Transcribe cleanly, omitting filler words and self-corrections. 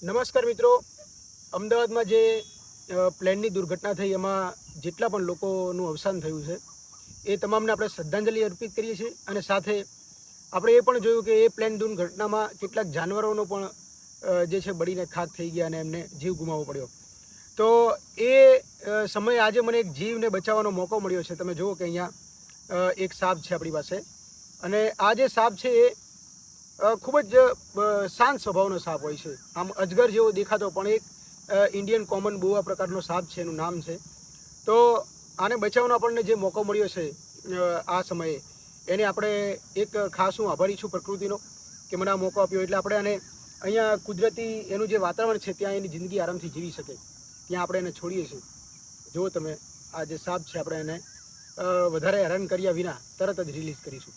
નમસ્કાર મિત્રો, અમદાવાદમાં જે પ્લેનની દુર્ઘટના થઈ એમાં જેટલા પણ લોકોનું અવસાન થયું છે એ તમામને આપણે શ્રદ્ધાંજલિ અર્પિત કરીએ છીએ અને સાથે આપણે એ પણ જોયું કે એ પ્લેન દુર્ઘટનામાં કેટલાક જાનવરોનો પણ જે છે બળીને ખાક થઈ ગયા અને એમને જીવ ગુમાવવો પડ્યો. તો એ સમયે આજે મને એક જીવને બચાવવાનો મોકો મળ્યો છે. તમે જુઓ કે અહીંયા એક સાપ છે આપણી પાસે અને આ જે સાપ છે એ ખૂબ જ શાંત સ્વભાવનો સાપ હોય છે. આમ અજગર જેવો દેખાતો પણ એક ઇન્ડિયન કોમન બોવા પ્રકારનો સાપ છે, એનું નામ છે. તો આને બચાવવાનો આપણને જે મોકો મળ્યો છે આ સમયે એને આપણે એક ખાસ હું આભારી છું પ્રકૃતિનો કે મને આ મોકો આપ્યો. એટલે આપણે આને અહીંયા કુદરતી એનું જે વાતાવરણ છે ત્યાં એની જિંદગી આરામથી જીવી શકે ત્યાં આપણે એને છોડીએ છીએ. જુઓ તમે, આ જે સાપ છે આપણે એને વધારે હેરાન કર્યા વિના તરત જ રિલીઝ કરીશું.